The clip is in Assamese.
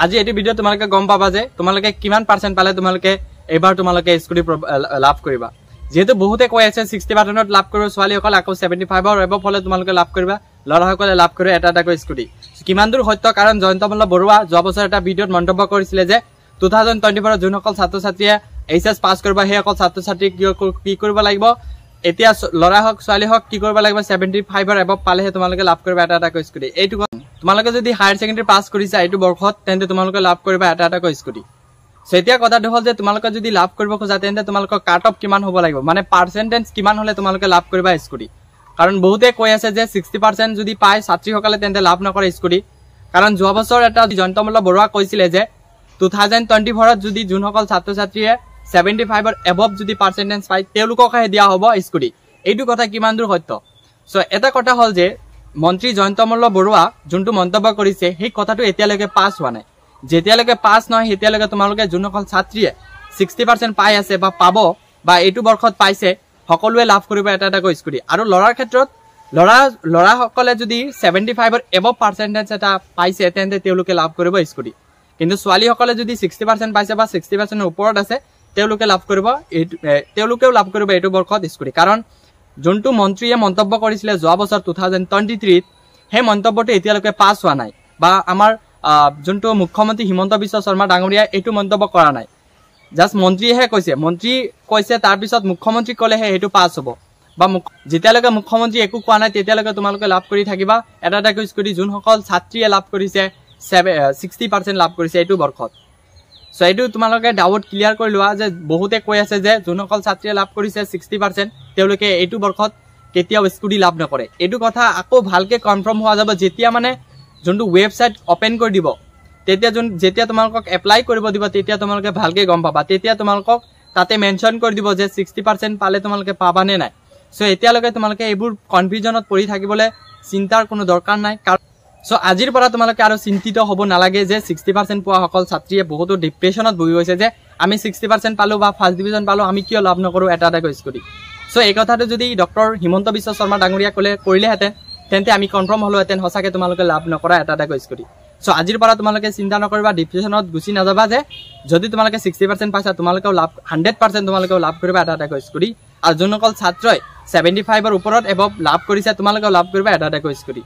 আজি এই ভিডিও তোমালোকে গম পাবা যে তোমালোকে কিমান পাৰ্সেন্ট পালে তোমালোকে এবাৰ তোমালোকে স্কুটি লাভ কৰিবা যেহেতু বহুতে কৈ আছে 60% লাভ কৰিব ছোৱালী অকল আকৌ 75 আৰু এবভ হলে তোমালোকে লাভ কৰিবা লৰাসকলে লাভ কৰে এটা এটা স্কুটি কিমান দূৰ সত্য কাৰণ জয়ন্তমল্ল বৰুৱা যোৱা বছৰ এটা ভিডিওত মন্তব্য কৰিছিল যে 2024 জুন অকল ছাত্ৰ ছাত্ৰীয়ে এইচএস পাস কৰিবা হে অকল ছাত্ৰ ছাত্ৰী কি কৰিব লাগিব এতিয়া লৰা হক ছোৱালী হক কি কৰিব লাগিব 75 আৰু এবভ পালেহে তোমালোকে লাভ কৰিবা এটা এটা স্কুটি এইটো তোমালোকে যদি হায়াৰ সেকেন্ডাৰী পাস কৰিছা এইটো বৰ্ষত তেন্তে তোমালোকে লাভ কৰিবা এটা এটা স্কুটি সেতিয়া কথাটো হল যে তোমালোকে যদি লাভ কৰিব খোজা তেন্তে তোমালোকৰ কাট অফ কিমান হ'ব লাগিব মানে পাৰ্সেন্টেজ কিমান হলে তোমালোকে লাভ কৰিবা স্কুটি কাৰণ বহুতে কৈ আছে যে 60% যদি পায় ছাত্ৰীসকলে তেন্তে লাভ নকৰে স্কুটি কাৰণ যোৱা বছৰ এটা জয়ন্তমল্ল বৰুৱা কৈছিলে যে 2024 ত যদি যোনসকল ছাত্ৰ ছাত্ৰীয়ে 75 আৰু এবভ যদি পাৰ্সেন্টেজ পায় তেওঁলোককহে দিয়া হ'ব স্কুটি এইটো কথা কিমান দূৰ সত্য সো এটা কথা হল যে মন্ত্ৰী জয়ন্তমল্ল বৰুৱা যোনটো মন্তব্য কৰিছে সেই কথাটো এতিয়ালৈকে পাস হোৱা নাই যেতিয়ালৈকে পাস নহয় হেতিয়ালৈকে তোমালোকে যোনসকল ছাত্ৰীয়ে 60% পাই আছে বা পাব বা এইটো বৰ্ষত পাইছে সকলোৱে লাভ কৰিব এটা এটা স্কুটি আৰু লৰাৰ ক্ষেত্ৰত লৰাসকলে যদি 75 আৰু এবভ পাৰ্সেন্টেজ এটা পাইছে তেন্তে তেওঁলোকে লাভ কৰিব স্কুটি কিন্তু ছোৱালীসকলে যদি 60% পাইছে বা 60% ওপৰত আছে তেওঁলোকে লাভ কৰিব তেওঁলোকেও লাভ কৰিব এইটো বৰ্ষত স্কুটি কাৰণ যোনটো মন্ত্ৰীয়ে মন্তব্য কৰিছিল যোৱা বছৰ 2023 হে মন্তব্যটো এতিয়ালৈকে পাস হোৱা নাই বা আমাৰ যোনটো মুখ্যমন্ত্ৰী হিমন্ত বিশ্ব শৰ্মা ডাঙৰীয়া এইটো মন্তব্য কৰা নাই জাস্ট মন্ত্ৰীহে কৈছে তাৰ পিছত মুখ্যমন্ত্ৰী কলেহে এইটো পাস হ'ব বা যেতিয়ালৈকে মুখ্যমন্ত্ৰী একো কোৱা নাই তেতিয়ালৈকে তোমালোকে লাভ কৰি থাকিবা এটা এটা স্কুটি যোনসকল ছাত্ৰীয়ে লাভ কৰিছে 60% লাভ কৰিছে এইটো বৰ্ষত সো এইটো তোমালোকে ডাউট ক্লিয়াৰ কৰি লোৱা যে বহুতে কৈ আছে যে যোনসকল ছাত্ৰীয়ে লাভ কৰিছে 60% তেওঁলোকে এইটো বৰ্ষত কেতিয়াও স্কুটি লাভ নকৰে এইটো কথা আকৌ ভালকে কনফাৰ্ম হোৱা যাব যেতিয়া মানে যোনটো ওয়েবসাইট ওপেন কৰি দিব তেতিয়া যেতিয়া তোমালোকক এপ্লাই কৰিব দিব তেতিয়া তোমালোকে ভালকে গম পাবা তেতিয়া তোমালোকক তাতে মেনশন কৰি দিব যে 60% পালে তোমালোকে পাবা নে নাই সো এতিয়ালৈকে তোমালোকে এইবোৰ কনফিউজনত পৰি থাকিবলৈ চিন্তাৰ কোনো দৰকাৰ নাই সো আজিৰ পৰা তোমালোকে আৰু চিন্তিত হ'ব নালাগে যে 60% পোৱা সকল ছাত্ৰীয়ে বহুতো ডিপ্ৰেছনত ভুগি গৈছে যে আমি 60% পালো বা ফাৰ্স্ট ডিভিজন পালো আমি কিয় লাভ নকৰো এটা এটা স্কুটি সো এই কথাটো যদি ডক্টৰ হিমন্ত বিশ্ব শৰ্মা ডাঙৰীয়া কৰিলেহেঁতেন তেন্তে আমি কনফাৰ্ম হলোহেঁতেন সঁচাকে তোমালোকে লাভ নকৰা এটা এটা স্কুটি সো আজিৰ পৰা তোমালোকে চিন্তা নকৰিবা ডিপ্ৰেছনত গুচি নাযাবা যে যদি তোমালোকে 60% পাইছা তোমালোকেও লাভ 100% তোমালোকেও লাভ কৰিবা এটা এটা স্কুটি আৰু যোনসকল ছাত্ৰই 75 ৰ ওপৰত এবভ লাভ কৰিছে তোমালোকেও লাভ কৰিবা এটা এটা স্কুটি